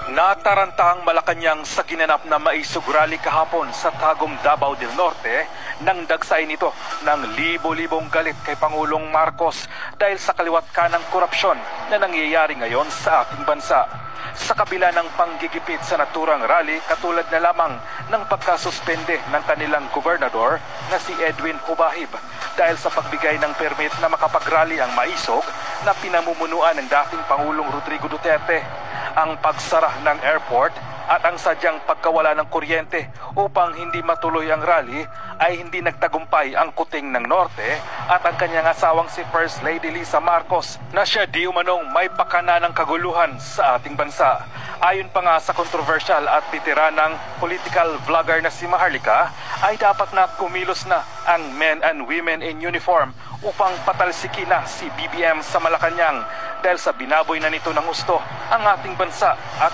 Nataranta ang Malacanang sa ginanap na maisog rally kahapon sa Tagum, Davao del Norte nang dagsay nito ng libo-libong galit kay Pangulong Marcos dahil sa kaliwat kanang korupsyon na nangyayari ngayon sa ating bansa. Sa kabila ng panggigipit sa naturang rally, katulad na lamang ng pagkasuspende ng kanilang gobernador na si Edwin Hubahib dahil sa pagbigay ng permit na makapag-rally ang maisog na pinamumunuan ng dating Pangulong Rodrigo Duterte, ang pagsara ng airport at ang sadyang pagkawala ng kuryente upang hindi matuloy ang rally ay hindi nagtagumpay ang kuting ng Norte at ang kanyang asawang si First Lady Lisa Marcos na siya di umanong may pakana ng kaguluhan sa ating bansa. Ayon pa nga sa kontrobersyal at bitiranang political vlogger na si Maharlika, ay dapat na kumilos na ang men and women in uniform upang patalsikin na si BBM sa Malacanang dahil sa binaboy na nito ng gusto ang ating bansa at